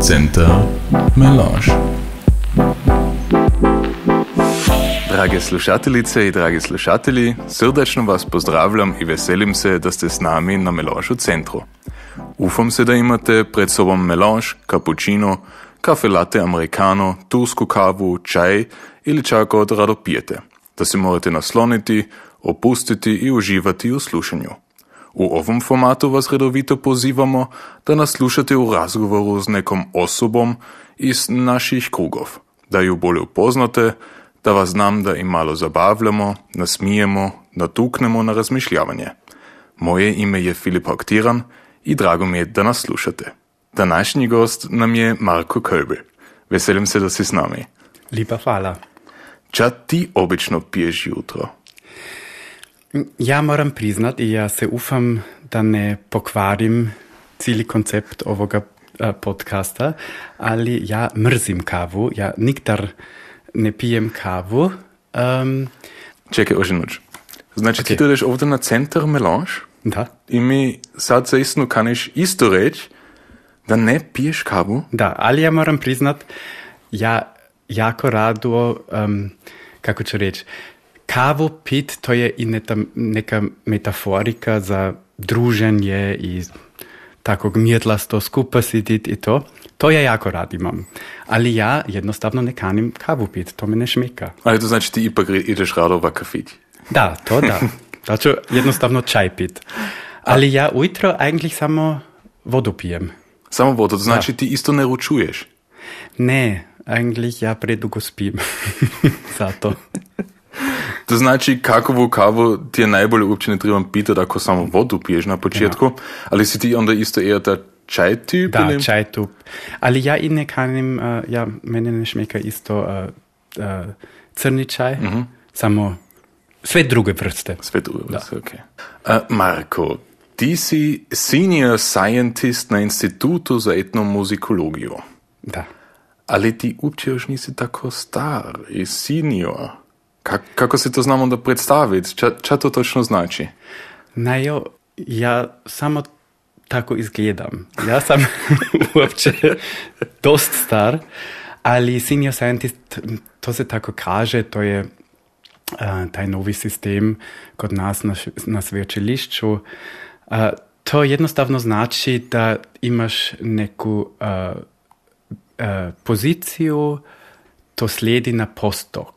Center Melange. Drage slušateljice i dragi slušatelji, srdačno vas pozdravljam i veselim se da ste s nami na Melange centru. Ufam se da imate pred sobom melange, cappuccino, kafe latte americano, tursku kavu, čaj ili čak god rado pijete, da se morate nasloniti, opustiti i uživati u slušanju. U ovom formatu vas redovito pozivamo da nas slušate u razgovoru s nekom osobom iz naših krugov, da ju bolje upoznate, da vas znam da i malo zabavljamo, nasmijemo, natuknemo na razmišljavanje. Moje ime je Filip Aktiran i drago mi je da nas slušate. Današnji gost nam je Marko Kölbl. Veselim se da si s nami. Lipa hvala. Ča ti obično piješ jutro? Ja moram priznat i ja se ufam da ne pokvarim cijeli koncept ovoga podcasta, ali ja mrzim kavu. Ja nikdar ne pijem kavu. Čekaj, ožinoć. Znači okay. Ti dođeš ovdje na Centar Melange? Da. I mi sad zaistinu kaniš isto reći da ne piješ kavu? Da, ali ja moram priznat, ja jako rado, kako ću reći, kavu pit, to je i neka metaforika za druženje i tako gmjedlasto skupa sidit i to. To ja jako rad imam. Ali ja jednostavno ne kanim kavu pit, to me ne šmika. Ali to znači ti ipak ideš rado v kafić? Da, to da. Da ću jednostavno čaj pit. Ali ja ujutro eigentlich samo vodu pijem. Samo vodu, to znači ti isto ne ručuješ? Ne, eigentlich ja predugo spim. Zato. To znači kakovu kavu ti je najbolje uopće ne trebam pitati ako samo vodu piješ na početku, ali si ti onda isto da čaj typ? Da, čaj typ. Ali ja i ne kanim, mene ne šmeka isto crni čaj, samo sve druge vrste. Sve druge vrste, ok. Marko, ti si senior scientist na Institutu za etnomuzikologiju. Da. Ali ti uopće još nisi tako star i senior. Kako se to znam onda predstaviti? Ča to točno znači? Ja samo tako izgledam. Ja sam uopće dost star, ali senior scientist, to se tako kaže, to je taj novi sistem kod nas na sveučilišću. To jednostavno znači da imaš neku poziciju, to slijedi na postdoc.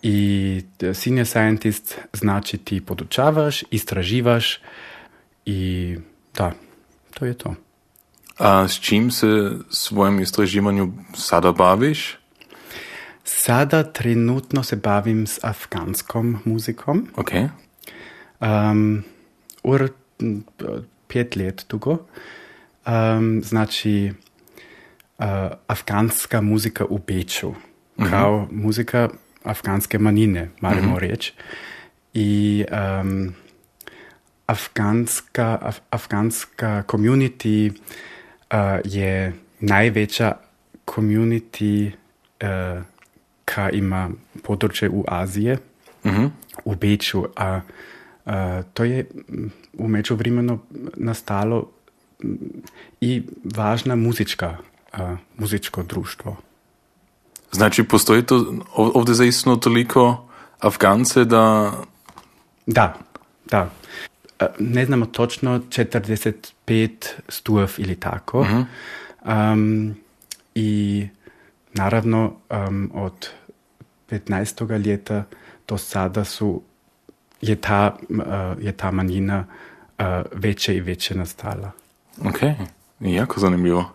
I senior scientist znači ti podučavaš, istraživaš i da, to je to. A s čim se svojim istraživanju sada baviš? Sada trenutno se bavim s afganskom muzikom. Ok. 5 let dugo. Znači, afganska muzika u Beču. Kao muzika afganske manjine, moramo reći. I afganska community je najveća community ka ima područje u Azije, u Beču, a to je u međuvremenu nastalo i važna muzičko društvo. Znači, postoji to ovdje zaistino toliko Afgance da... Da. Ne znamo točno, 45 stuv ili tako. I naravno od 15. ljeta do sada je ta manjina veće i veće nastala. Ok, jako zanimljivo.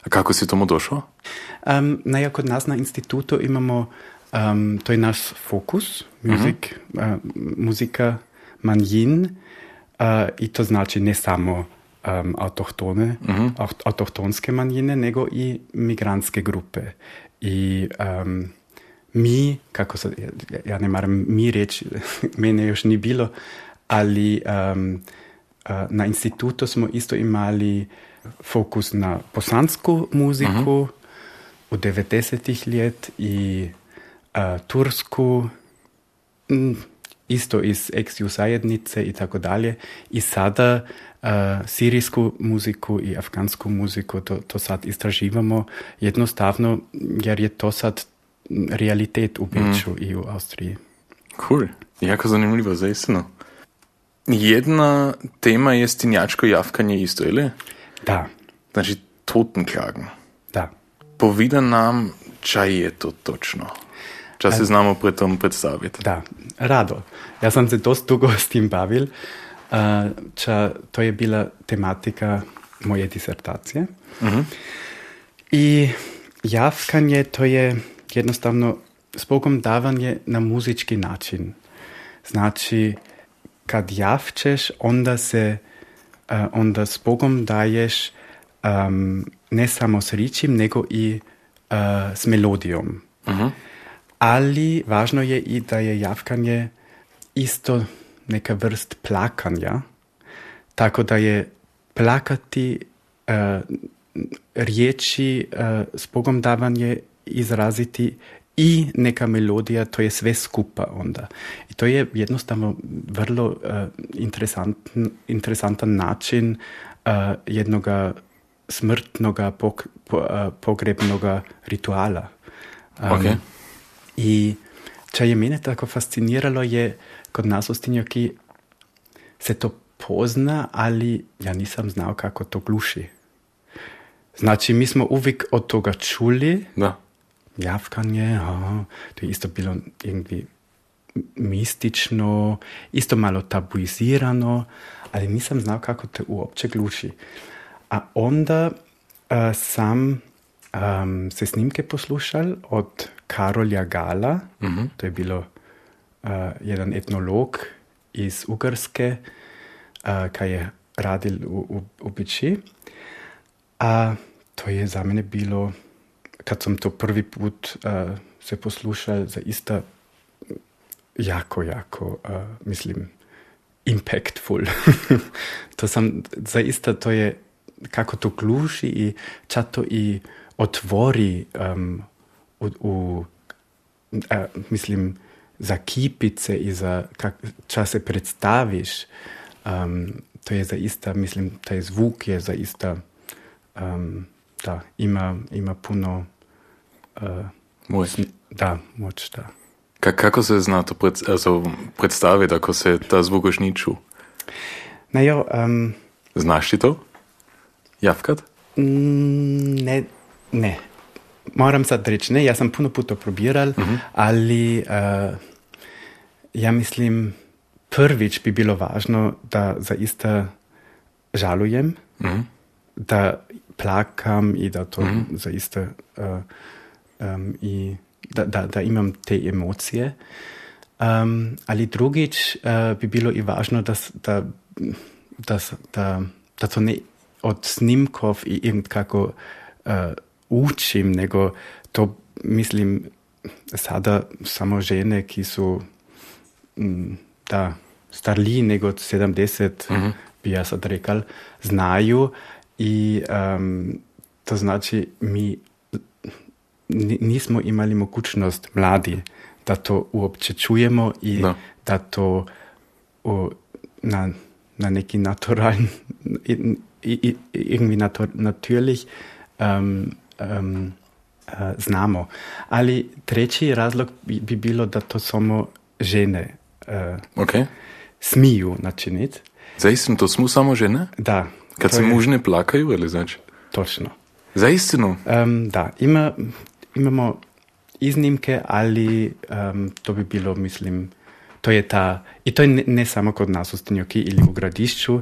A kako si tomu došao? Kod nas na institutu imamo, to je naš fokus, muzika manjin, i to znači ne samo autohtonske manjine, nego i migrantske grupe. I mi, kako se, ja ne maram mi reći, mene još ni bilo, ali na institutu smo isto imali fokus na bosansku muziku u 90-ih let i tursku isto iz ex-ju zajednice i tako dalje. I sada sirijsku muziku i afgansku muziku, to sad istraživamo jednostavno, jer je to sad realitet u Beču i u Austriji. Cool, jako zanimljivo, zaistino. Jedna tema je stinjačko javkanje isto, ili? Da. Znači, Totenklagen. Da. Povida nam, čaj je to točno. Čas se znamo pred tom predstaviti. Da, rado. Ja sam se dosta dugo s tim bavil. To je bila tematika moje disertacije. I javkanje to je jednostavno zbogom davanje na muzički način. Znači, kad javčeš, onda zbogom daješ ne samo s ričim, nego i s melodijom. Ali važno je i da je javkanje isto neka vrst plakanja, tako da je plakati riječi zbogom davanje izraziti i neka melodija, to je sve skupa onda. I to je jednostavno vrlo interesantan način jednoga smrtnoga pogrebnoga rituala. I čo je mene tako fasciniralo je, kod nas u Stinjoki se to pozna, ali ja nisam znao kako to gluši. Znači, mi smo uvijek od toga čuli, javkanje, to je isto bilo irgendwie mistično, isto malo tabuizirano, ali nisam znao kako to uopće gluši. A onda sam se snimke poslušal od Karolja Gala, to je bilo jedan etnolog iz Ugarske, kaj je radil u Beči. A to je za mene bilo, kad sam to prvi put se poslušal, zaista jako, mislim, impactful. Zaista to je, kako to gluši i ča to i otvori mislim, za kipice i za ča se predstaviš. To je zaista, mislim, taj zvuk je zaista, da, ima puno moć. Da, moć, da. Kako se zna to predstaviti, ako se ta zvuk još ni ču? Znaš ti to? Javkat? Ne. Moram sad reći, ne, ja sam puno puta probiral, ali ja mislim, prvič bi bilo važno da zaista žalujem, da plakam i da to zaista i da imam te emocije. Ali drugič bi bilo i važno da to ne od snimkov i irgendkako učim, nego to, mislim, sada samo žene, ki su stariji nego 70, bi ja sad rekal, znaju i to znači mi nismo imali mogućnost mladi da to uopće čujemo i da to na neki naturalni i natürlich znamo. Ali treći razlog bi bilo da to samo žene smiju načiniti. Zaistinu, to smo samo žene? Da. Kad se muži ne plakaju, ili znači? Točno. Zaistinu? Da, imamo iznimke, ali to bi bilo, mislim, to je i to je ne samo kod nas u Stinjoki ili u Gradišću,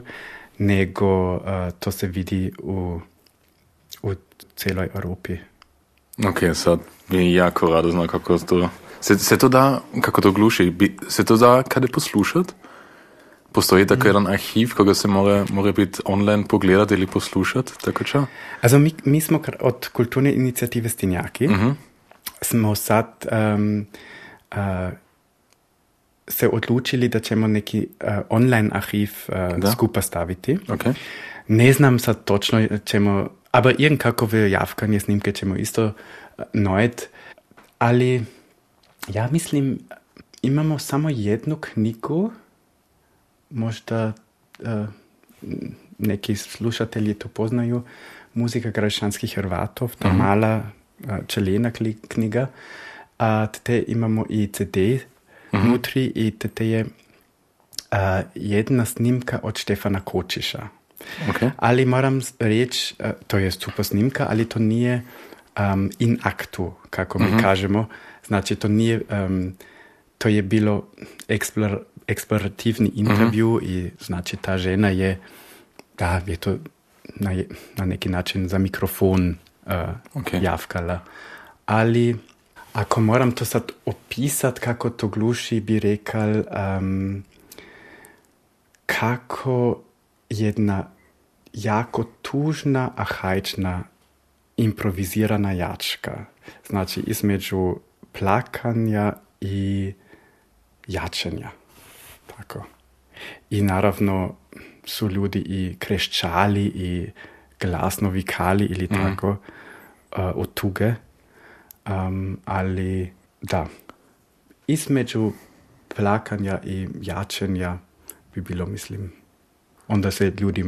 nego to se vidi u celoj Europi. Ok, sad bi jako rado znao kako to... Se to da, kako to gluši, se to da kada poslušati? Postoji tako jedan arhiv, koga se mora biti online pogledati ili poslušati, tako ča? Also mi smo od kulturne inicijative Stinjaki smo sad se odlučili da ćemo neki online arhiv skupa staviti. Okay. Ne znam sad točno ćemo, aber irgendkakove javkanje snimke ćemo isto naći, ali ja mislim imamo samo jednu knjigu, možda neki slušatelji to poznaju, Muzika građanskih Hrvatov, ta mala čelena knjiga. A te imamo i CD внутри i te je jedna snimka od Štefana Kočiša. Okay. Ali moram reći, to je super snimka, ali to nije in aktu, kako mi kažemo. Znači, to nije, to je bilo eksplorativni intervju i znači ta žena je, da, je to na neki način za mikrofon javkala. Ali ako moram to sad opisati, kako to gluši, bi rekal, kako jedna jako tužna, arhaična, improvizirana jačka. Znači, između plakanja i jačanja. Tako. I naravno su ljudi i kreščali i glasno vikali ili tako od tuge. Ali da, između plakanja i jačanja bi bilo, mislim, onda se ljudi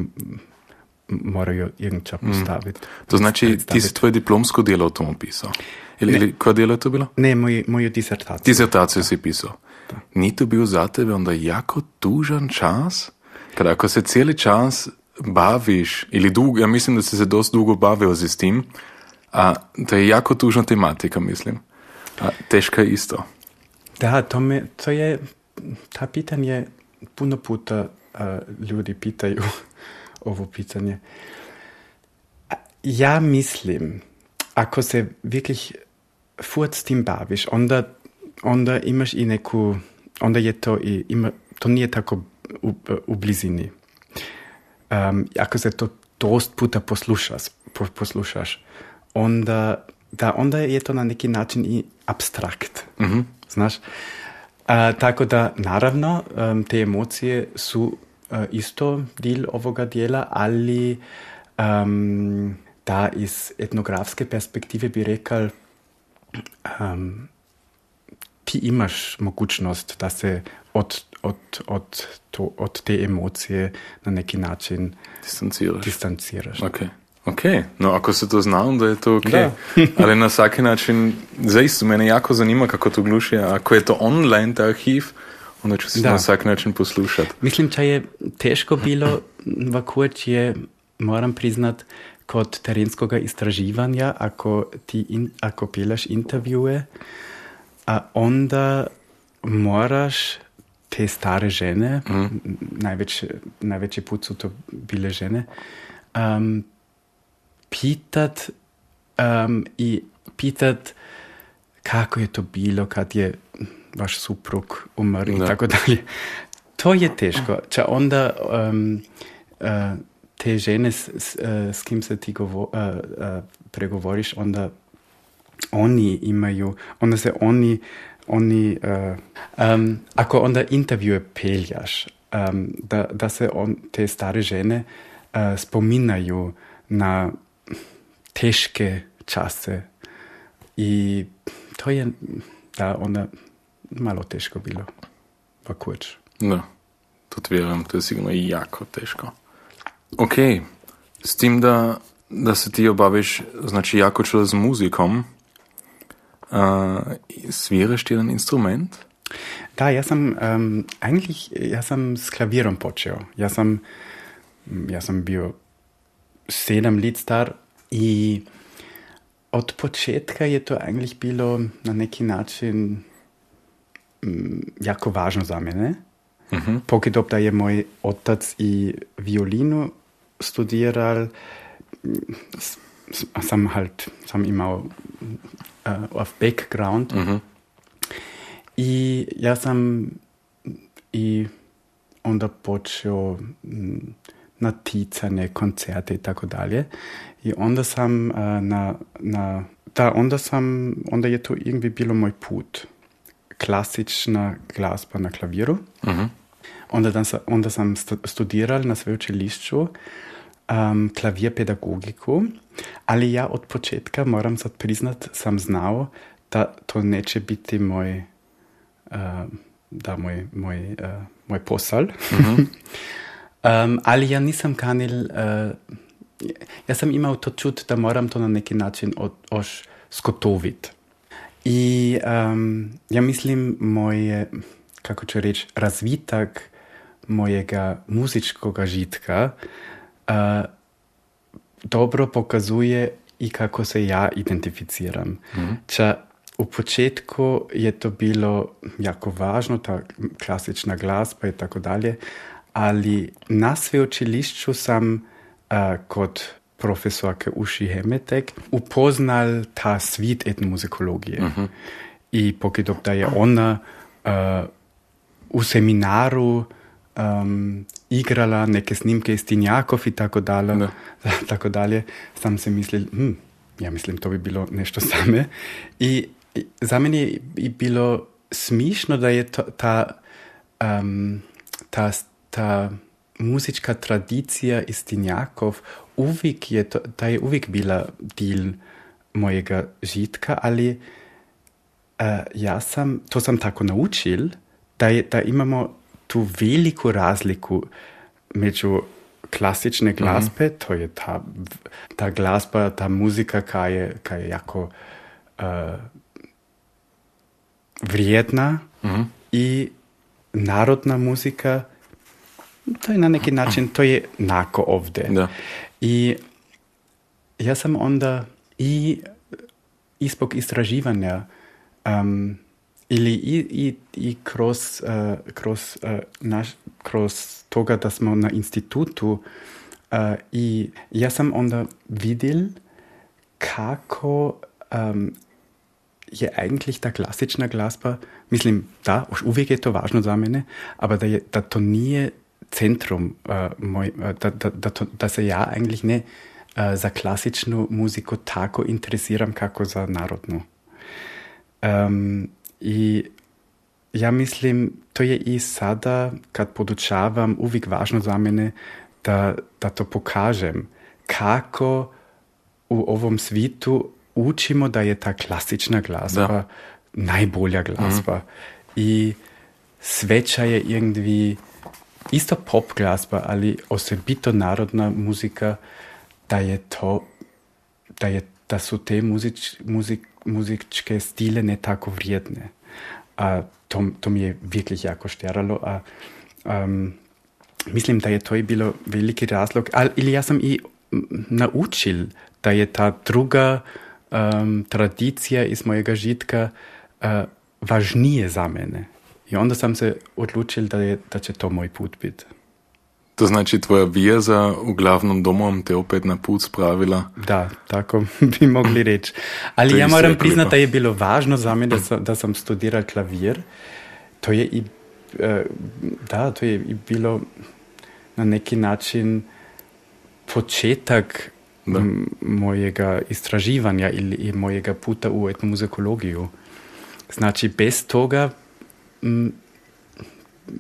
moraju irgendča postaviti. To znači, ti si tvoje diplomsko delo o tom pisao? Ili koje delo je to bilo? Ne, moju disertaciju. Disertaciju si pisao. Da. Ni to bio za tebe onda jako tužan čas? Kada ako se cijeli čas baviš, ili dugo, ja mislim da si se dosta dugo bavio s tim, a to je jako tužna tematika, mislim. A teška je isto. Da, to je, ta pitanje puno puta ljudi pitaju ovo pitanje. Ja mislim, ako se wirklich furt s tim baviš, onda imaš i neku, onda je to to nije tako u blizini. Ako se to dost puta poslušaš, onda je to na neki način i abstrakt. Znaš? Tako da, naravno, te emocije su isto del ovoga dijela, ali da iz etnografske perspektive bi rekal, ti imaš mogućnost da se od te emocije na neki način distanciraš. Ok, no ako se to zna, onda je to ok. Ali na svaki način, zaista mene jako zanima kako to gluši, ako je to online, ta arhiv, onda ću si na svaki način poslušati. Mislim, da je teško bilo, vakuć je, moram priznat, kod terenskog istraživanja, ako pelaš intervjue, a onda moraš te stare žene, najveći put su to bile žene, pitat kako je to bilo kad je vaš suprug umr i tako dalje. To je teško. Če onda te žene s kim se ti pregovoriš, onda oni imaju, onda se oni ako onda intervjue peljaš, da se te stare žene spominaju na teške čase i to je onda malo teško bilo vakuć. Da, to vjerujem, to je sigurno i jako teško. Ok, s tim da se ti obaviš, znači jako čelo z muzikom, sviraš ti jedan instrument? Da, ja sam s klavirom počeo. Ja sam bio 7 let star i od početka je to eigentlich bilo na neki način jako važno za mene. Pokidob da je moj otac i violinu studiral, sam imao auf background. I ja sam i onda počeo naticanje, koncerte i tako dalje. I onda sam onda je to irgendwie bilo moj put. Klasična glasba na klaviru. Onda sam studiral na sveučilišću klavierpedagogiku, ali ja od početka, moram sad priznat, sam znao da to neće biti da moj posal. Ali ja nisam kanil, ja sam imao to čut da moram to na neki način skotovit. I ja mislim kako ću reći, razvitak mojega muzičkog žitka dobro pokazuje i kako se ja identificiram. U početku je to bilo jako važno, ta klasična glazba i tako dalje, ali na sveučilišću sam kod profesorke Uši Hemetek upoznal ta svit etnomuzikologije. I pokidok da je ona u seminaru igrala neke snimke iz Tinjakov i tako dalje, sam se mislil, ja mislim, to bi bilo nešto same. I za mene je bilo smišno, da je ta muzička tradicija iz Tinjakov uvijek bila del mojega žitka, ali to sam tako naučil, da imamo tu veliku razliku među klasične glazbe, to je ta glazba, ta muzika, kaj je jako vrijedna, i narodna muzika, to je na neki način, to je nako ovdje. Da. I ja sam onda i zbog istraživanja i kroz toga da smo na institutu, i ja sam onda vidjel kako je eigentlich ta klasična glazba, mislim, da, uvijek je to važno za mene, aber da to nije centrum da se ja eigentlich ne za klasičnu muziku tako interesiram kako za narodnu. I ja mislim, to je i sada, kad podučavam, uvijek važno za mene da to pokažem, kako u ovom svitu učimo da je ta klasična glazba najbolja glazba. I sveća je irgendwie isto pop glazba, ali osobito narodna muzika, da su te muzičke stile ne tako vrijedne. A to mi je wirklich jako šteralo. A mislim, da je to i bilo veliki razlog. Ili ja sam i naučil, da je ta druga tradicija iz mojega žitka važnije za mene. I onda sam se odlučil, da će to moj put biti. To znači, tvoja veza u glavnom domom te opet na put spravila? Da, tako bi mogli reći. Ali ja moram priznati, da je bilo važno za mene da sam studiral klavir. To je i bilo na neki način početak mojega istraživanja ili mojega puta u etnomuzikologiju. Znači, bez toga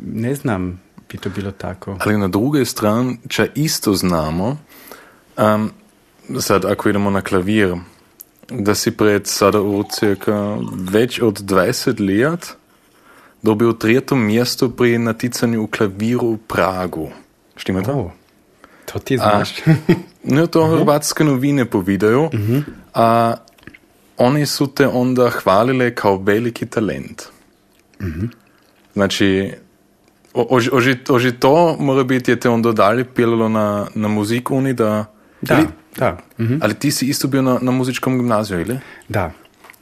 ne znam, bi to bilo tako. Ali na druge strani, če isto znamo, sad, ako idemo na klavir, da si pred sada u cirka več od 20 let dobil 3. mjesto pri naticanju u klaviru u Pragu. Štima to? To ti znaš. No, to hrvatske novine povedajo, a oni su te onda hvalile kao veliki talent. Znači, oži to mora biti, je te onda dalje pjelilo na muzik uni, da... Da. Ali ti si isto bio na muzičkom gimnaziju, ili? Da.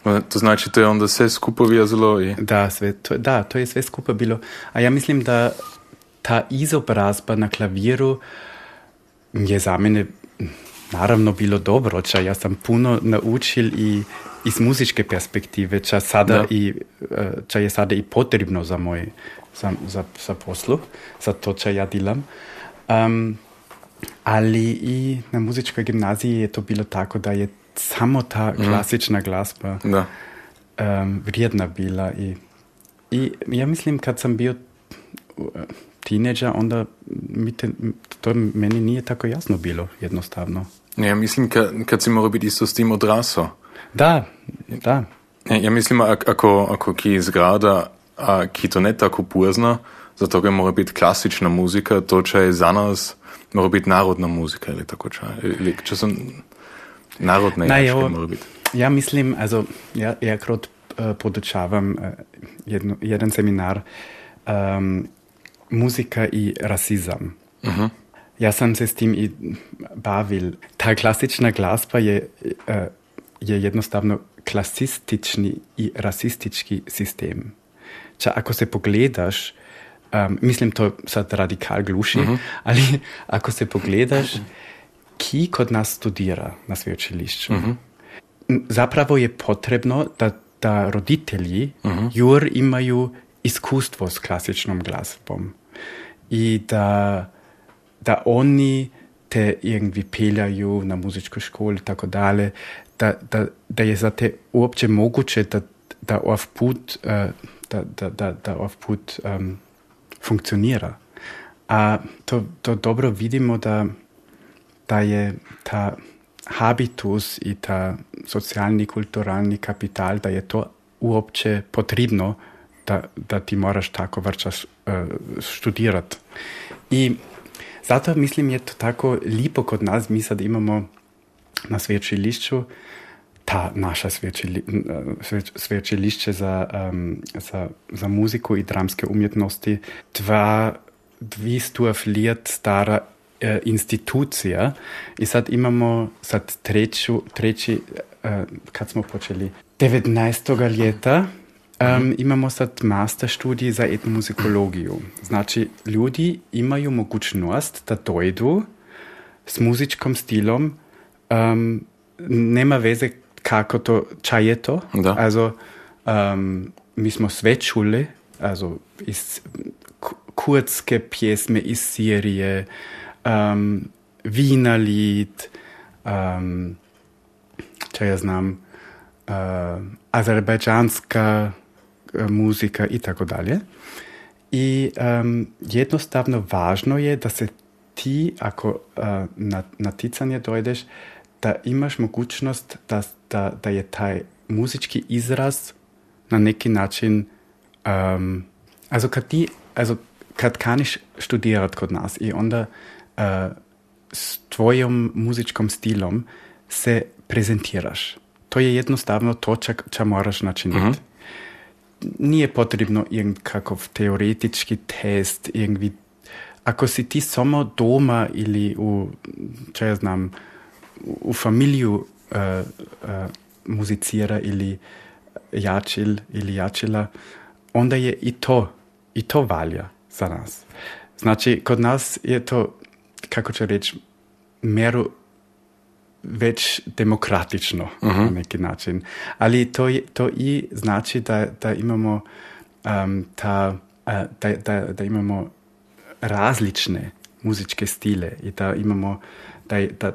To znači, to je onda sve skupo vjezalo i... Da, to je sve skupo bilo. A ja mislim, da ta izobrazba na klaviru je za mene naravno bilo dobro, ča ja sam puno naučil i iz muzičke perspektive, ča je sada i potrebno za moj za poslu, za to, ča ja delam. Ali i na muzičkoj gimnaziji je to bilo tako, da je samo ta klasična glazba vrijedna bila. I ja mislim, kad sam bio teenager, onda to meni nije tako jasno bilo, jednostavno. Ja mislim, kad si morao biti isto s tim odrasao. Da. Ja mislim, ako ki zgrada ki to ne tako pozna, zato ga mora biti klasična muzika, to če je za nas, mora biti narodna muzika ili tako če sem narodne jačke mora biti. Ja mislim, also ja krot podučavam jedan seminar muzika i rasizam. Uh-huh. Ja sam se s tim i bavil. Ta klasična glazba je jednostavno klasistični i rasistički sistem. Če ako se pogledaš, mislim to sad radikal gluši, ali ako se pogledaš, ki kod nas studira na sveučilišću, zapravo je potrebno da roditelji jur imaju iskustvo s klasičnom glazbom i da oni te irgendwie peljaju na muzičku školu i tako dalje, da je za te uopće moguće da ov put funkcionira. A to dobro vidimo da je ta habitus i ta socijalni, kulturalni kapital, da je to uopće potrebno da ti moraš tako vrčas študirati. I zato mislim je to tako lipo kod nas, mi sad imamo na sveučilišću ta naša sveučilišće za muziku i dramske umjetnosti 200 let stara institucija i sad imamo treći kad smo počeli 19. ljeta imamo sad master studij za etnomuzikologiju. Znači, ljudi imaju mogućnost da dojdu s muzičkom stilom, nema veze kako to, čaj je to. Da. Also, mi smo sve čuli, also iz kurske pjesme iz Sirije, Wienerlied, če ja znam, azerbajdžanska muzika i tako dalje. I jednostavno važno je da se ti, ako na naticanje dojdeš, da imaš mogućnost da je taj muzički izraz na neki način kad kaniš študirat kod nas i onda s tvojom muzičkom stilom se prezentiraš. To je jednostavno to, ča moraš načiniti. Nije potrebno kakav teoretički test, ako si ti samo doma ili u familiju muzicira ili jačila, onda je i to valja za nas. Znači, kod nas je to, kako ću reći, meru već demokratično na neki način. Ali to i znači da imamo da imamo različne muzičke stile i da imamo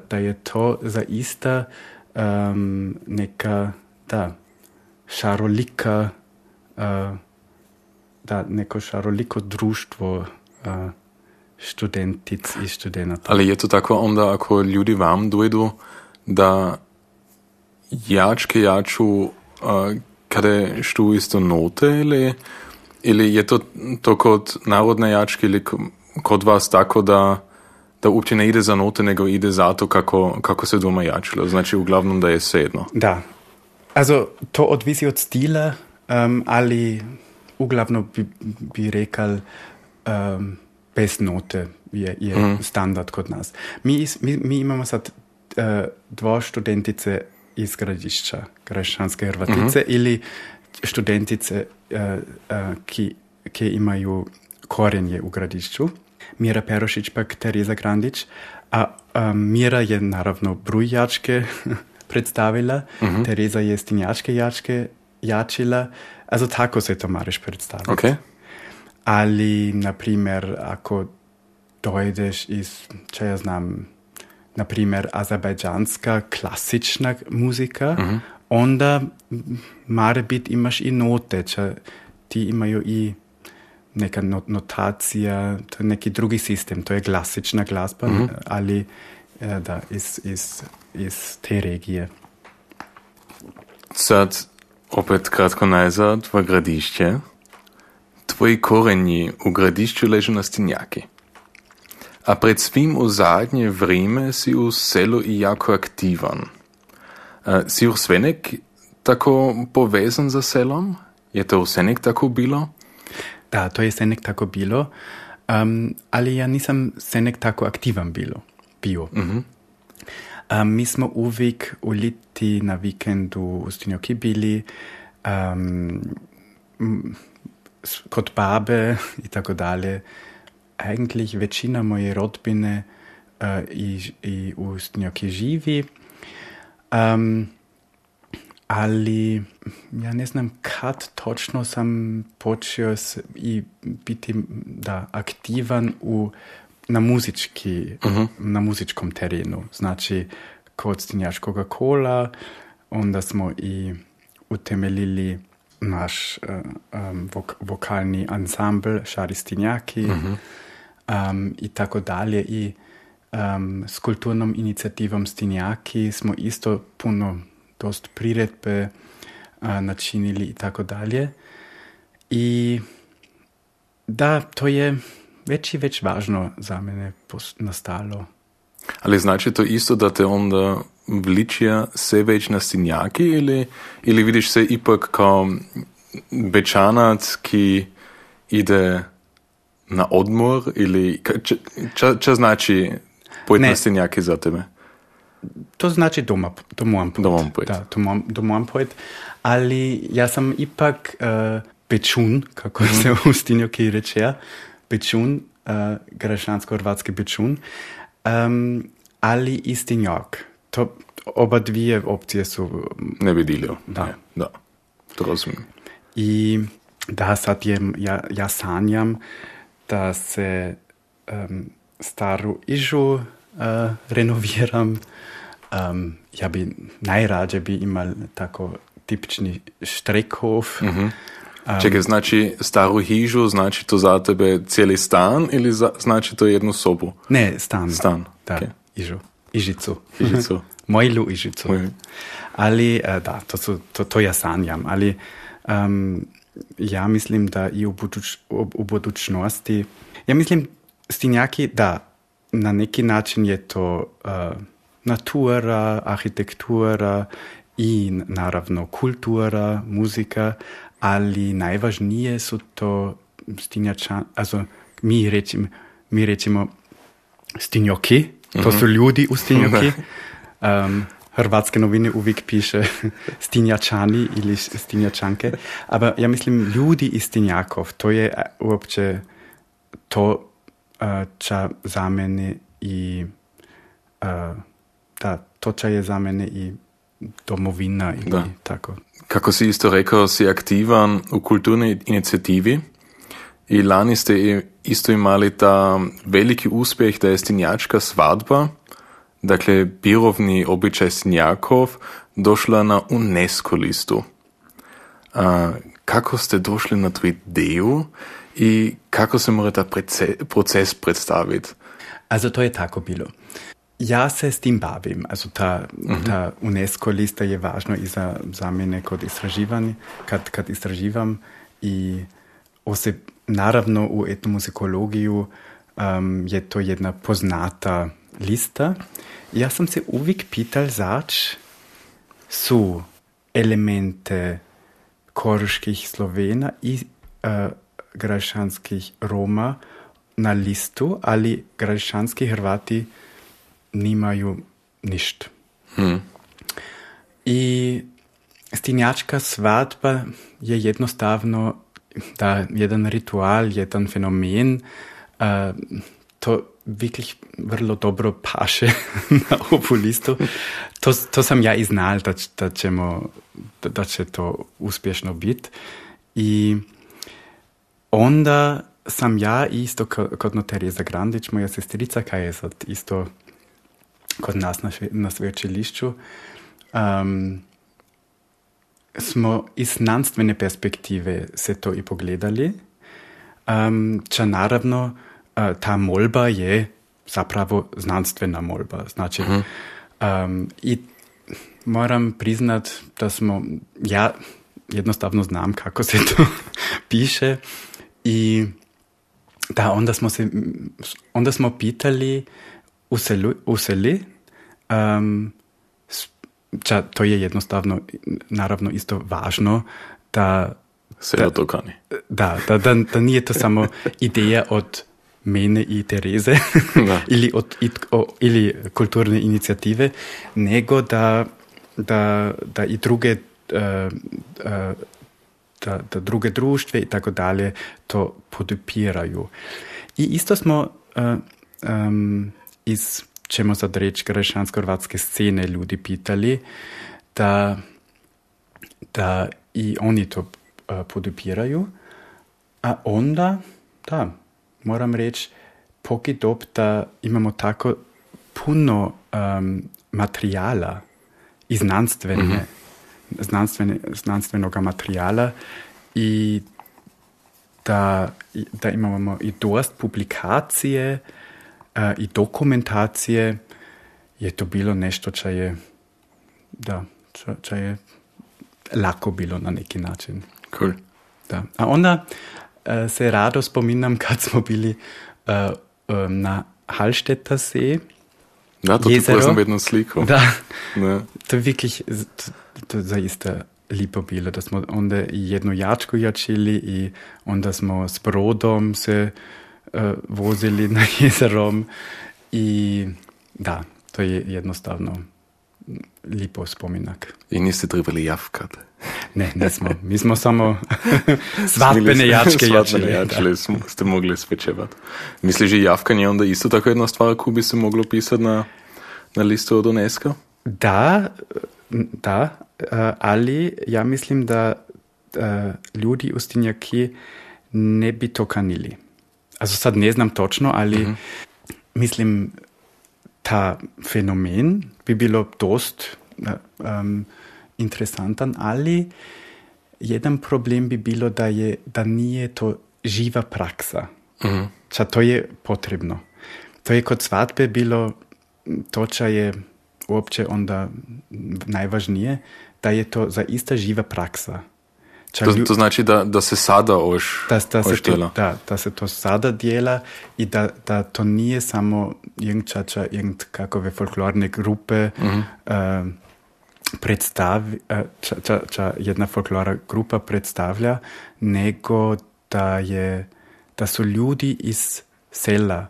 da je to zaista neka šarolika neko šaroliko društvo študentic i študenata. Ali je to tako onda, ako ljudi vam dojdu, da jaču kada štu isto note ili je to kod narodne jačke ili kod vas tako da uopće ne ide za note, nego ide za to kako se doma jačilo. Znači, uglavnom da je svejedno. Da. Also, to odvisi od stila, ali uglavnom bi rekal bez note je standard kod nas. Mi imamo sad dva študentice iz Gradišća, Grašanske Hrvatice, ili študentice ki imaju korijenje u Gradišću. Mira Perošić pak Tereza Grandić, a Mira je naravno brujačke predstavila, Tereza je stinjačke jačila, also tako se to moraš predstaviti. Okay. Ali, na primjer, ako dojdeš iz, če ja znam, na primjer, azerbajdžanska klasična muzika, onda mora biti imaš i note, če ti imaju i neka notacija, to je neki drugi sistem, to je klasična glazba, ali da, iz te regije. Sad, opet kratko nazad v Gradišće. Tvoji korenji u gradišću ležu na Stinjaki. A pred svim u zadnje vrijeme si u selu i jako aktivan. Si už svenek tako povezan za selom? Je to svenek tako bilo? Da, to je svenek tako bilo, ali ja nisam svenek tako aktivan bio. Mi smo uvijek u ljeti na vikendu u Stinjoki bili, kod babe i tako dalje. Eigentlich većina moje rodbine i u Stinjoki živi, ali ja ne znam kad točno sam počeo i biti aktivan na muzičkom terenu. Znači, kod Stinjačkoga kola, onda smo i utemeljili naš vokalni ansambl Šari Stinjaki i tako dalje. I s kulturnom inicijativom Stinjaki smo isto dost priredbe načinili i tako dalje. I da, to je već važno za mene nastalo. Ali znači to isto da te onda vličija se već na Stinjaki ili vidiš se ipak kao Bečanac, ki ide na odmor ili čo znači pojít na Stinjaki za tebe? To znači doma moram pojít. Da, doma moram pojít. Ali ja sam ipak Bečun, kako se u Stinjoki reče, Bečun, grašansko-hrvatski Bečun, ali i Stinjak. To oba dvije opcije su nevidljivo. Da. To razumijem. I da, sad ja sanjam da se staru ižu renoviram. Ja bi najrađe imal tako tipični Štrekhof. Čekaj, znači staru hižu, znači to za tebe cijeli stan ili znači to jednu sobu? Ne, stan. Da, okay. Ižicu. Moju Ižicu. Ali da, to ja sanjam. Ali ja mislim da i u budućnosti, ja mislim Stinjaki, da, na neki način je to natura, arhitektura i naravno kultura, muzika, ali najvažnije su to Stinjačani, also mi rečimo Stinjoki, to su ljudi u Stinjoki. Hrvatske novine uvijek piše Stinjačani ili Stinjačanke, aber ja mislim ljudi iz Stinjakov, to je uopće to ča za mene i to ča je za mene i domovina ili tako. Kako si isto rekao, si aktivan u kulturnoj inicijativi i lani ste isto imali ta veliki uspjeh da je Stinjačka svadba, dakle birovni običaj Stinjakov, došla na UNESCO listu. Kako ste došli na tu ideju i kako se mora ta proces predstaviti? Also to je tako bilo. Ja se s tim bavim. Also ta UNESCO lista je važno i za mene kod istraživanja, kad istraživam i naravno u etnomuzikologiju je to jedna poznata lista. Ja sam se uvijek pital zač su elemente koruških Slovena i grašanskih Roma na listu, ali grašanski Hrvati nimaju ništa. I Stinjačka svadba je jednostavno jedan ritual, jedan fenomen. To wirklich vrlo dobro paše na ovu listu. To sam ja i znal, da će to uspješno biti. I onda sam ja isto kod Tereza Grandić, moja sestrica, kaj je sad isto kod nas na sveučilišću, smo iz znanstvene perspektive se to i pogledali. Ča naravno ta molba je zapravo znanstvena molba. Znači, i moram priznat da ja jednostavno znam kako se to piše I da, onda smo pitali u seli, to je jednostavno, naravno isto važno, da Selotokani. Da nije to samo ideja od mene i Tereze ili kulturne inicijative, nego da i druge da druge društve i tako dalje to podupiraju. I isto smo iz, ćemo sad reći, grešćansko-hrvatske scene ljudi pitali da i oni to podupiraju, a onda, da, moram reći, pokidop da imamo tako puno materijala i znanstvenog materijala i da imamo i dost publikacije i dokumentacije, je to bilo nešto čo je lako bilo na neki način. Cool. Da. A onda se rado spominam kad smo bili na Hallstätter See. Da, to ti poznam jednu sliku. Da, to je wirklich, to je zaista lipo bilo, da smo onda i jednu jačku jačili i onda smo s brodom se vozili na jezerom i da, to je jednostavno lipo spominak. I niste trebali javkat? Ne, nismo. Mi smo samo svadbene jačke jačili. Ste mogli spečevati. Misliš, že javkanje onda isto tako jedna stvar, koju bi se moglo pisati na listu od UNESCO? Da, ali ja mislim da ljudi u Stinjaki ne bi to kanili. Also sad ne znam točno, ali mislim, ta fenomen bi bilo dost interesantan, ali jedan problem bi bilo da nije to živa praksa. Ča to je potrebno. To je kod svadbe bilo, to ča je uopće onda najvažnije, da je to zaista živa praksa. To znači da se sada oš dela. Da se to sada djela i da to nije samo kakove folklorne grupe jedna folklorna grupa predstavlja, nego da su ljudi iz sela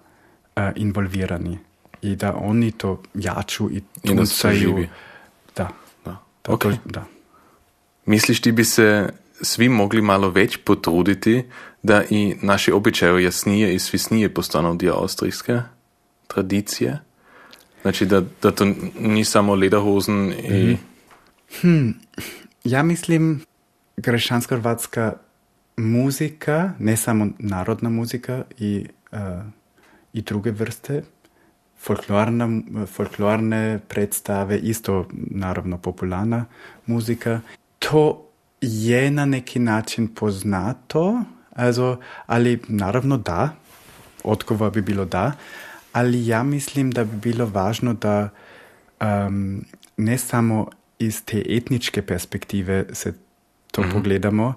involvirani i da oni to jaču i tucaju. Da. Okay. Misliš, ti bi se svi mogli malo več potruditi, da i naše običaje jasnije i svisnije postanu dio avstrijske tradicije? Znači, da to ni samo lederhosen i... Ja mislim, grešćansko-hrvatska muzika, ne samo narodna muzika i druge vrste, folklorne predstave, isto naravno popularna muzika, to je na neki način poznato, ali naravno da, odgovor bi bilo da, ali ja mislim da bi bilo važno da ne samo iz te etničke perspektive se to pogledamo,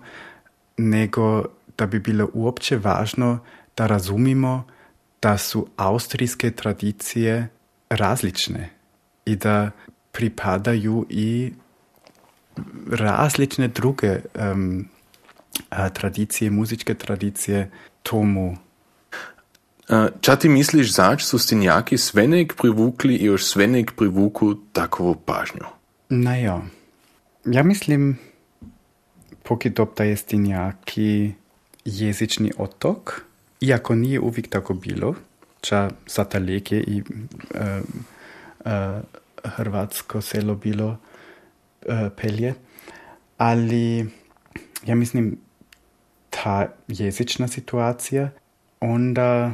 nego da bi bilo uopće važno da razumimo da su austrijske tradicije različne i da pripadaju i različne druge tradicije, muzičke tradicije tomu. Ča ti misliš, zač su Stinjaki svenek privukli i još svenek privuku takovu pažnju? Naja, ja mislim pokidop da je Stinjaki jezični otok, iako nije uvijek tako bilo, ča Sataleke i hrvatsko selo bilo pelje, ali ja mislim ta jezična situacija, onda,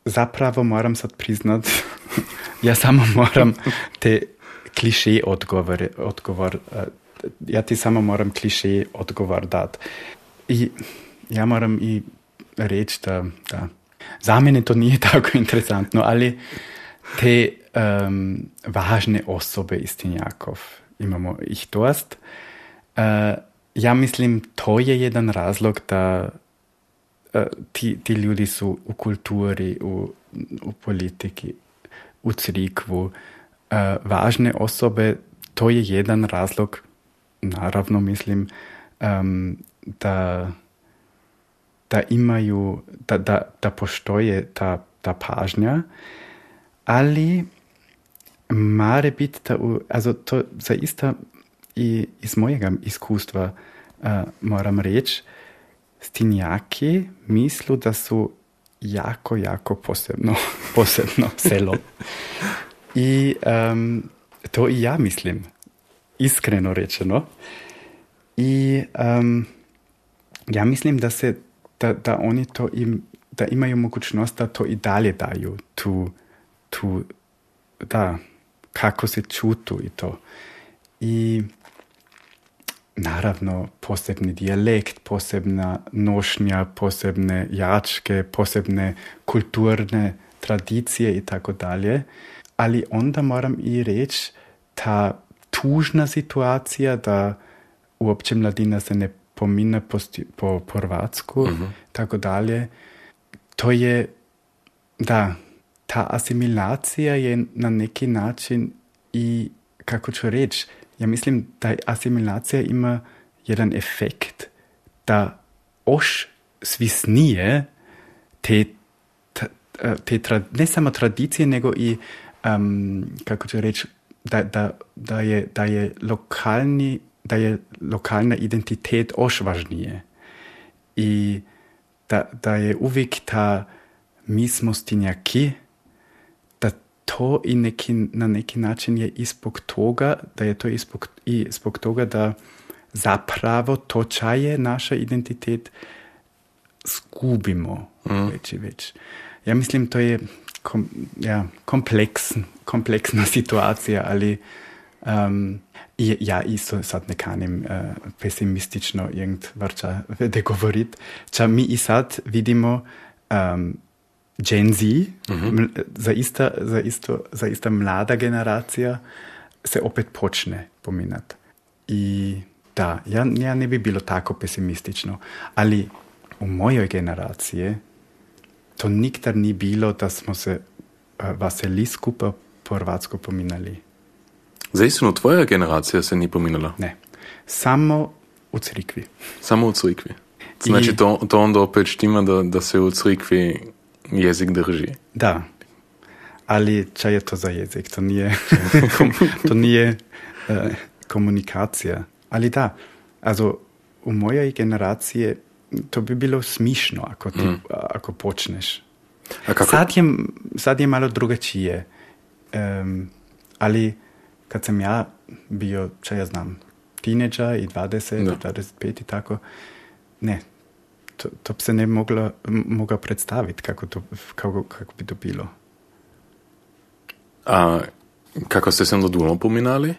zapravo moram sad priznat, ja samo moram te kliše odgovor, ja ti samo moram kliše odgovor dat. I ja moram i reći da za mene to nije tako interesantno, ali te važne osobe iz Stinjakov, imamo ih dost. Ja mislim, to je jedan razlog ti ljudi su u kulturi, u politiki, u crikvu, važne osobe, to je jedan razlog, naravno mislim, da imaju, da postoje ta pažnja, ali mora biti to zaista i iz mojega iskustva moram reći, Stinjaki mislu da su jako posebno selo. I to i ja mislim, iskreno rečeno. I ja mislim da oni to da imaju mogućnost da to i dalje daju, kako se čutu i to. I naravno, posebni dijalekt, posebna nošnja, posebne jačke, posebne kulturne tradicije i tako dalje. Ali onda moram i reći, ta tužna situacija da uopće mladina se ne pomine po Hrvatsku, tako dalje, to je, ta asimilacija je na neki način i, kako ću reći, ja mislim da asimilacija ima jedan efekt da svisnije ne samo tradicije, nego i, kako ću reći, da je lokalna identitet važnije. I da je uvijek mi smo Stinjaki, da to i na neki način je ispod toga, da je to ispod toga da zapravo to čaje naša identitet zgubimo već. Ja mislim, to je kompleksna situacija, ali ja isto sad ne kanim pesimistično vrča vede govorit. Ča mi i sad vidimo Gen Z, zaista mlada generacija se opet počne pominati. I ja ne bi bilo tako pesimistično, ali u mojoj generaciji to nikdar ni bilo da smo se veseli skupaj po Hrvatsko pominali. Zaistinu, tvoja generacija se ni pominala? Ne, samo u crikvi. Samo u crikvi. Znači to onda opet štima da se u crikvi jezik drži. Da, ali čo je to za jezik? To nije komunikacija. Ali da, u mojoj generaciji to bi bilo smišno ako počneš. Sad je malo drugačije. Ali kad sam ja bio, teenager i 20, 25 i tako, ne, to bi se ne mogla predstaviti kako bi to bilo. A kako ste se onda doma pominali?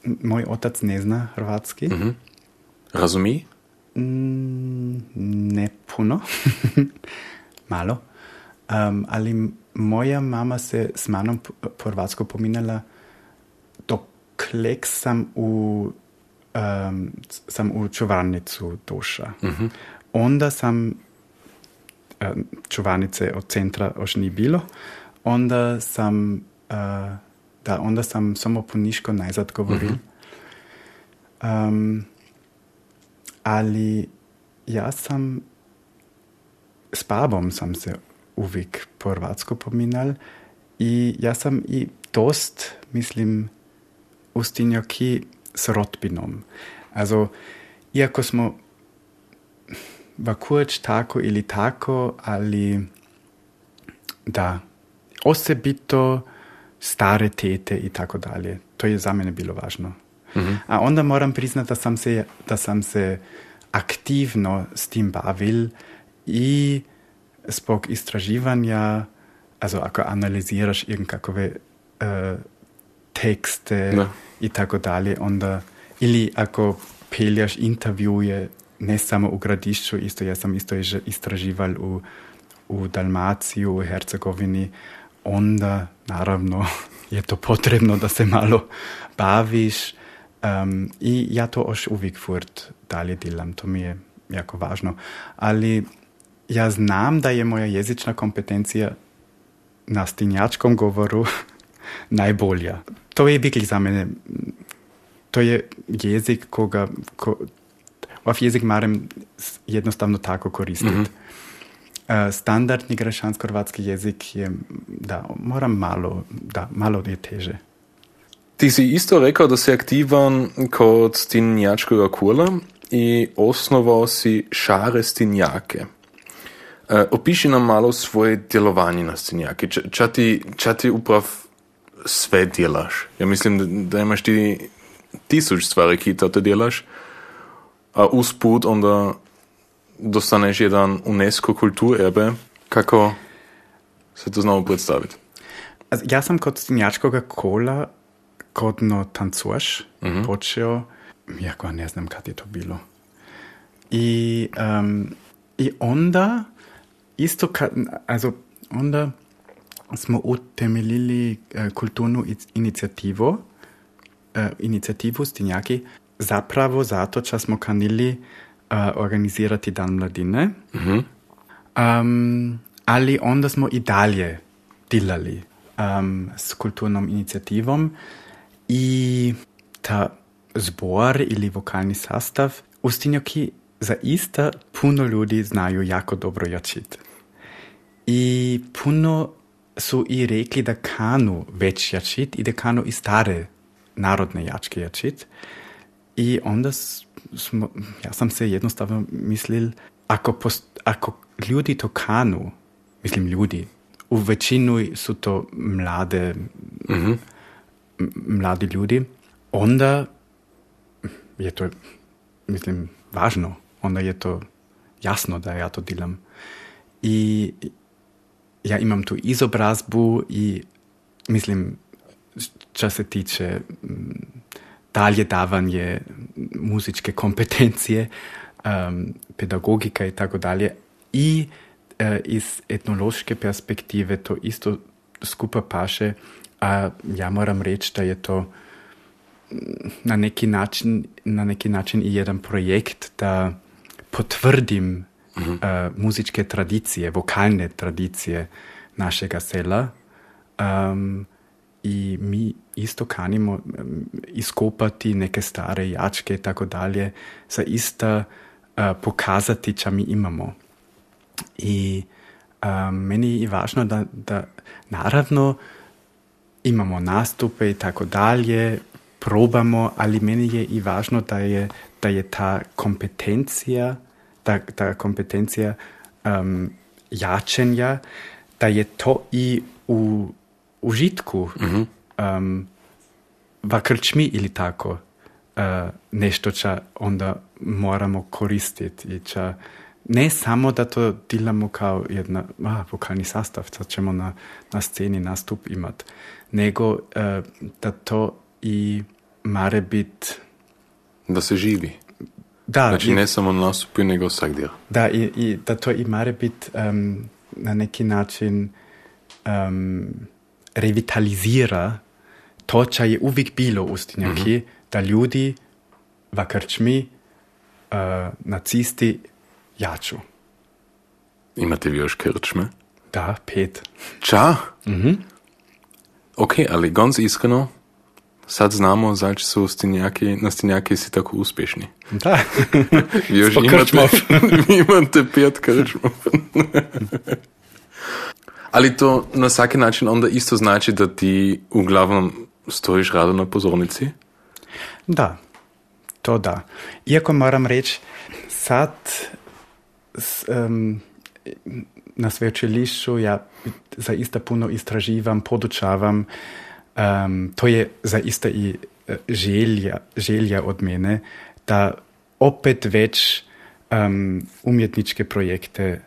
Moj otac ne zna hrvatski. Razumi? Ne puno. Malo. Ali moja mama se s manom po hrvatsko pominala doklek sam u čuvarnicu došla. Onda sam, čuvarnice od centra još ni bilo, onda sam samo po niško najzad govoril. Ali ja sam s babom sam se uvijek po hrvatsko pominal i ja sam i dost, mislim, u Stinjaki s rodbinom. Iako smo vakuć tako ili tako, ali da, osobito stare tete i tako dalje. To je za mene bilo važno. A onda moram priznati da sam se aktivno s tim bavil i zbog istraživanja, ako analiziraš irgendakove tekste i tako dalje, onda, ili ako peljaš intervjuje, ne samo u Gradišću, ja sam isto istražival u Dalmaciju, u Hercegovini, onda naravno je to potrebno da se malo baviš i ja to još uvijek furt dalje delam. To mi je jako važno. Ali ja znam da je moja jezična kompetencija na stinjačkom govoru najbolja. To je wirklich za mene, to je jezik ov jezik maram jednostavno tako koristiti. Standardni grašansko-hrvatski jezik je, malo je teže. Ti si isto rekao da si aktivan kod stinjačkega kola i osnovao si Šare stinjake. Opiši nam malo svoje djelovanje na stinjaki. Ča ti uprav sve djelaš? Ja mislim da imaš ti 1000 stvari, ki to djelaš, a usput onda dostaneš jedan UNESCO kulturerbe. Kako se to znovu predstaviti? Ja sam kod stinjačkoga kola kodno tancuaš počeo, jako ne znam kad je to bilo. I onda isto onda smo utemeljili kulturnu inicijativu Stinjaki zapravo zato što smo kanili organizirati Dan mladine. Ali onda smo i dalje delali s kulturnom inicijativom i ta zbor ili vokalni sastav u Stinjaki zaista puno ljudi znaju jako dobro jačit. I puno su i rekli da kanu već jačit i da kanu i stare narodne jačke jačit. I onda ja sam se jednostavno mislil, ako ljudi to kanu, mislim ljudi, u većinu su to mladi ljudi, onda je to, mislim, važno. Onda je to jasno da ja to delam. I ja imam tu izobrazbu i mislim, što se tiče dalje davanje muzičke kompetencije, pedagogika i tako dalje. I iz etnološke perspektive to isto skupa paše, a ja moram reći da je to na neki način i jedan projekt da potvrdim muzičke tradicije, vokalne tradicije našega sela. I mi isto kanimo iskopati neke stare jačke i tako dalje, za isto pokazati čo mi imamo. I meni je važno da naravno imamo nastupe i tako dalje, probamo, ali meni je i važno da je ta kompetencija jačenja, da je to i u užitku v krčmi ili tako nešto čo onda moramo koristiti i čo ne samo da to delamo kao jedna vokalni sastav, co ćemo na sceni nastup imat, nego da to i mare bit... Da se živi. Da, znači ne samo na nastupu, nego svakdje. Da, i da to i mare bit na neki način revitalizira to, čo je uvijek bilo u Stinjaki, da ljudi v krčmi nacisti jaču. Imate vi još krčme? Da, 5. Ča? Ok, ali gonc iskreno, sad znamo zašto su na Stinjaki si tako uspješni. Da, vi još imate 5 krčmov. Ali to na svaki način onda isto znači da ti uglavnom stojiš rado na pozornici? Da, to da. Iako moram reći, sad na sveučilišću ja zaista puno istraživam, podučavam. To je zaista i želja od mene da opet već umjetničke projekte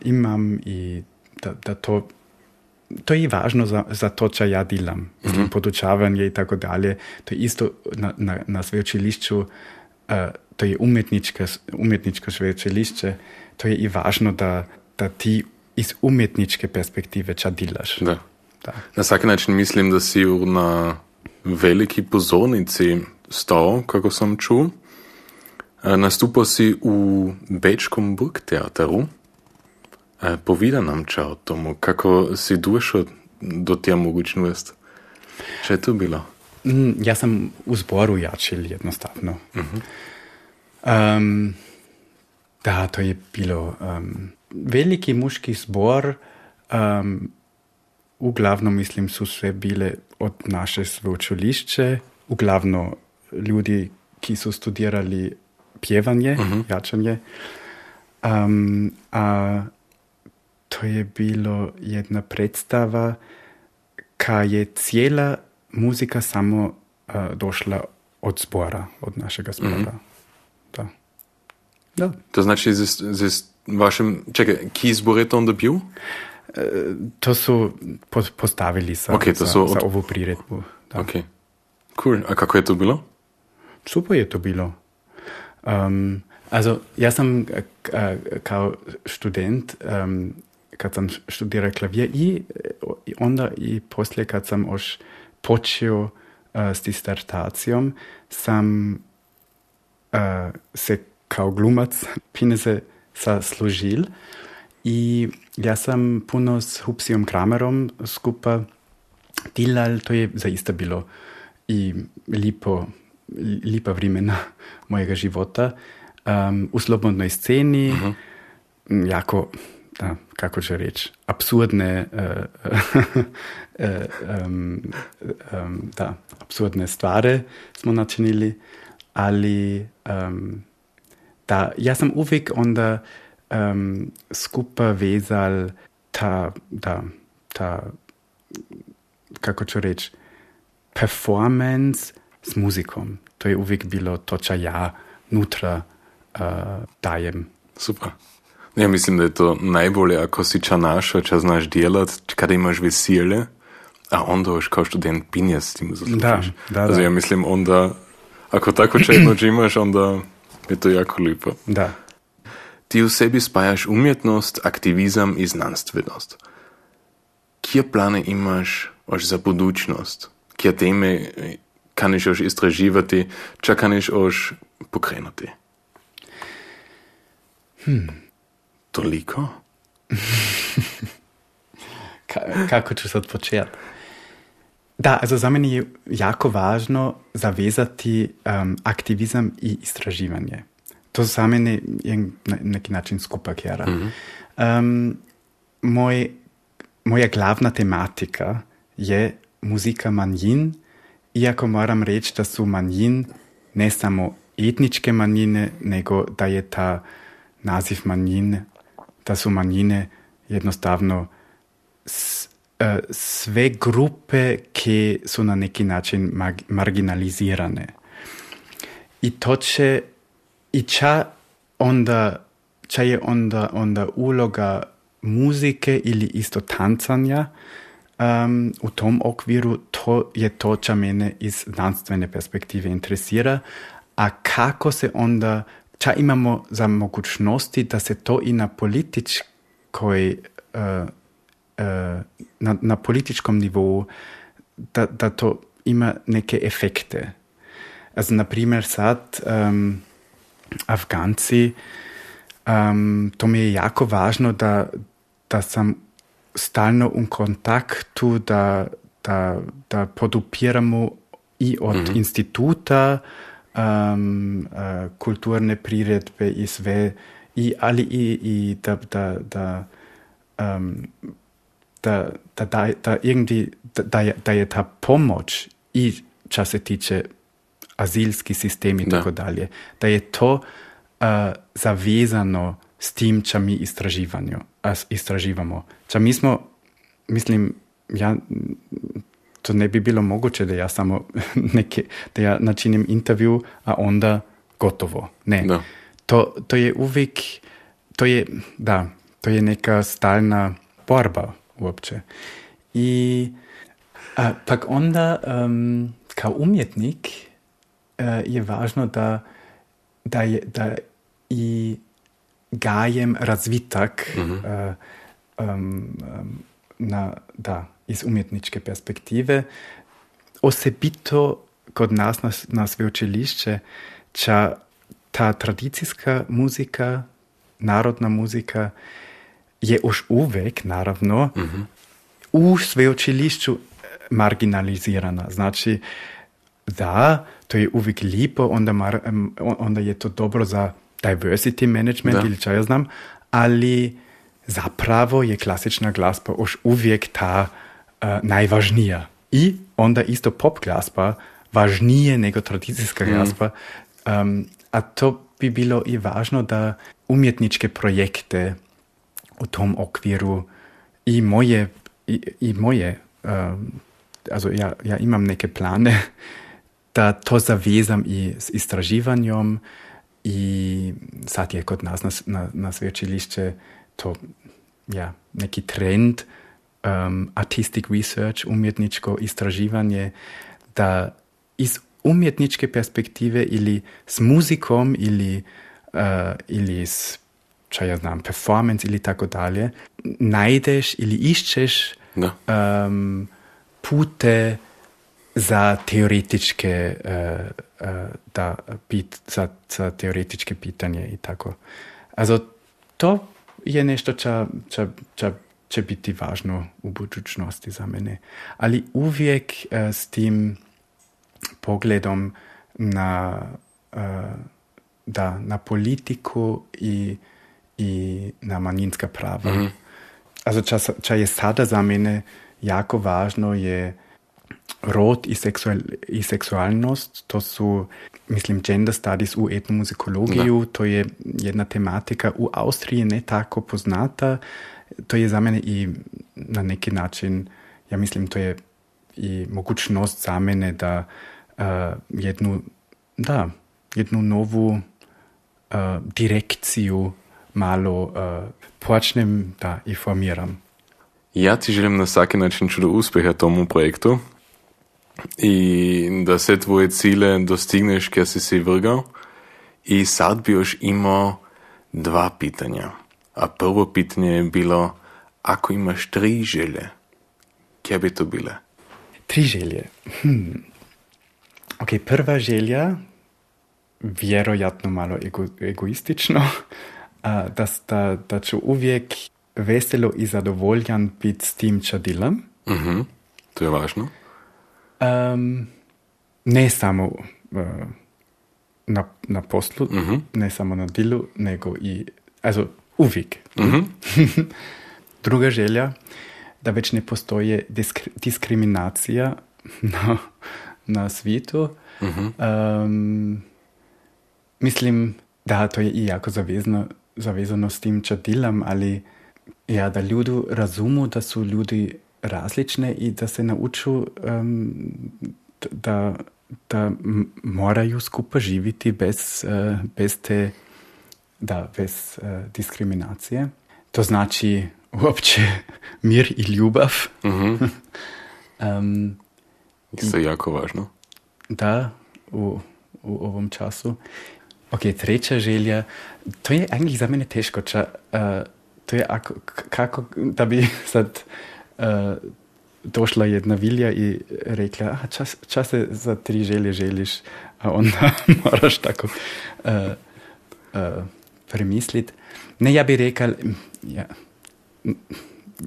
imam i da to je i važno za to, čo ja delam. Podučavanje i tako dalje. To je isto na sveučilišću, to je umjetničko sveučilišće, to je i važno da ti iz umjetničke perspektive čo delaš. Da. Na svaki način mislim da si na veliki pozornici stao, kako sam čuo. Nastupal si v Bečkom Burgteatru. Povida nam čo o tomu, kako si došao do tija mogućnost. Čo je to bilo? Ja sam u zboru jačil jednostavno. Da, to je bilo veliki muški zbor. Uglavnom, mislim, su sve bile od naše sveučilišće. Uglavno ljudi ki su studirali pjevanje, jačanje. A to je bilo jedna predstava ka je cijela muzika samo došla od zbora, od našega zbora. Da. To znači, čekaj, ki zbor je to onda bil? To su postavili za ovu priredbu. Da. Ok, cool. A kako je to bilo? Super je to bilo. Also, ja sam kao student, kad sam studirao klavir i onda i poslije kad sam još počeo s disertacijom, sam se kao glumac pinese služil i ja sam puno s Hupsijom Kramerom skupa delal, to je zaista bilo i lipa vremena mojega života. U slobodnoj sceni, jako, kako ću reći, apsurdne apsurdne stvari smo načinili, ali da, ja sam uvijek onda skupa vezal ta, kako ću reći, performance s muzikom. To je uvijek bilo to, čo ja nutra dajem. Super. Ja mislim, da je to najbolje, ako si ča našo, ča znaš djelat, kada imaš veselje, a onda još kao študent pinje s tim zaslužiš. Da. Ja mislim, onda, ako tako četnoć imaš, onda je to jako lipo. Da. Ti u sebi spajaš umjetnost, aktivizam i znanstvenost. Kje plane imaš još za budućnost? Kje teme kaniš još istraživati, ča kaniš još pokrenuti? Toliko? Kako ću sad početi? Da, also za mene je jako važno zavezati aktivizam i istraživanje. To za mene je na neki način skupa kjera. Moja glavna tematika je muzika manjin, iako moram reći da su manjin ne samo etničke manjine, nego da je ta naziv manjine, da su manjine jednostavno sve grupe ki su na neki način marginalizirane. I to će je onda uloga muzike ili isto tancanja u tom okviru, to je to, čo mene iz znanstvene perspektive interesira, a kako se onda, ča imamo za mogućnosti da se to i na političkoj na političkom nivou da to ima neke efekte. Also, na primjer, sad Afganci, to mi je jako važno da sam stalno u kontaktu, da podupiramo i od instituta kulturne priredbe i sve, ali i da je ta pomoć i ča se tiče azilski sistem i tako dalje, da je to zavezano s tim, ča mi istraživamo. Ča mi smo, mislim, to ne bi bilo moguće da ja samo da ja načinim intervju, a onda gotovo. Ne. Da. To je uvijek, to je neka stalna borba uopće. I pak onda kao umjetnik je važno da i gajem razvitak iz umjetničke perspektive. Osobito kod nas na sveučilišće, ča ta tradicijska muzika, narodna muzika je još uvijek, naravno, u sveučilišću marginalizirana. Znači, da, to je uvijek lijepo, onda je to dobro za diversity management ili čo ja znam, ali zapravo je klasična glazba još uvijek ta najvažnija. I onda isto pop glazba važnije nego tradicijska glazba. A to bi bilo i važno da umjetničke projekte u tom okviru i moje also ja imam neke plane da to zavezam i s istraživanjem i sad je kod nas na sveučilišće to neki trend artistic research, umjetničko istraživanje, da iz umjetničke perspektive ili s muzikom ili s, čo ja znam, performance ili tako dalje, najdeš ili iščeš pute za teoretičke za teoretičke pitanje i tako. Also to je nešto će biti važno u budućnosti za mene. Ali uvijek s tim pogledom na politiku i na manjinska prava. Also čo je sada za mene jako važno je rod i seksualnost. To su, mislim, gender studies u etnomuzikologiju. To je jedna tematika u Austriji ne tako poznata. To je za mene i na neki način, ja mislim, to je i mogućnost za mene da jednu novu direkciju malo počnem da informiram. Ja ti želim na vsaki način čudo uspeha tomu projektu i da se tvoje cilje dostigneš, kjer si vrgal. I sad bi još imao 2 pitanja. A prvo pitanje je bilo, ako imaš 3 želje, kje bi to bile? 3 želje. Ok, prva želja, vjerojatno malo egoistično, da ću uvijek veselo i zadovoljan biti s tim, čo delam. To je važno. Ne samo na poslu, ne samo na delu, nego i, also uvijek. Druga želja, da već ne postoje diskriminacija na svijetu. Mislim, da to je i jako zavezano s tim, čo delam, ali da ljudi razumu, da su ljudi različne i da se nauču da moraju skupa živjeti bez diskriminacije. To znači uopće mir i ljubav. Isto jako važno. Da, u ovom času. Ok, treća želja, to je eigentlich za mene teško, to je kako da bi sad došla jedna vilja i rekla, ča se za 3 želje želiš, a onda moraš tako premisliti. Ne, ja bi rekao,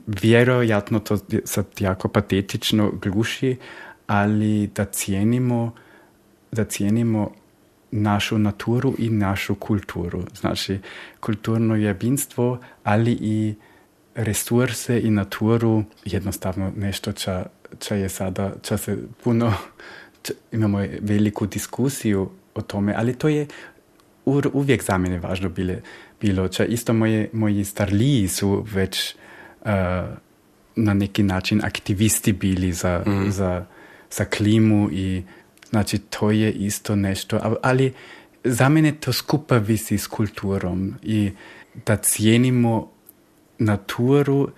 vjerojatno to sad jako patetično gluši, ali da cijenimo našu naturu i našu kulturu. Znači, kulturno jedinstvo, ali i resurse i naturu, jednostavno nešto čo je sada, čo se puno, imamo veliku diskusiju o tome, ali to je uvijek za mene važno bilo. Čo isto moji starliji su već na neki način aktivisti bili za klimu i znači to je isto nešto, ali za mene to skupa visi s kulturom i da cijenimo naturu,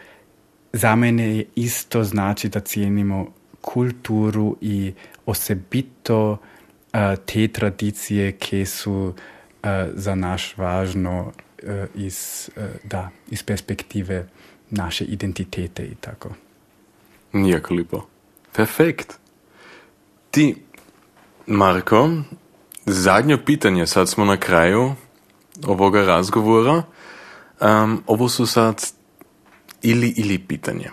za mene je isto znači da cijenimo kulturu i osobito te tradicije koje su za naš važno iz perspektive naše identitete i tako. Jako lijepo. Perfekt. Ti, Marko, Zadnje pitanje, sad smo na kraju ovoga razgovora. Ovo su sad ili pitanje.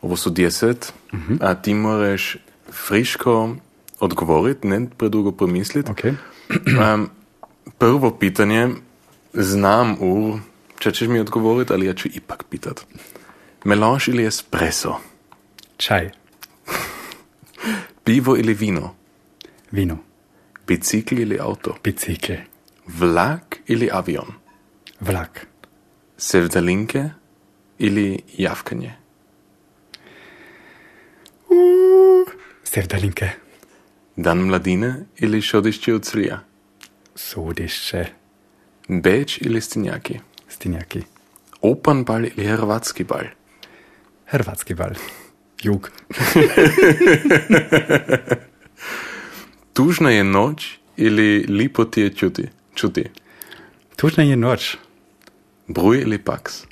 Ovo su 10, a ti moraš friško odgovoriti, ne predugo pomisliti. Okay. Prvo pitanje, znam če ćeš mi odgovoriti, ali ja ću ipak pitat. Melange ili espresso? Čaj. Pivo ili vino? Vino. Bicikl ili auto? Bicikl. Vlak ili avion? Vlak. Sevdalinke ili javkanje? Sevdalinke. Dan mladine ili šodišće od Crija? Sodišče. Beč ili Stinjaki? Stinjaki. Opernball ili hrvatski bal? Hrvatski bal. Jug. Tužna je noć ili lipo ti je čuti? Tužna je noć. Bruj ili paks?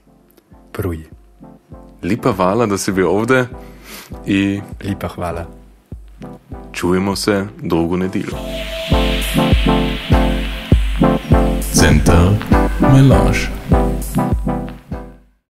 Bruj. Lipa hvala da si bil ovdje i Lipa hvala. čujemo se drugu nedjelju. Centar Melange.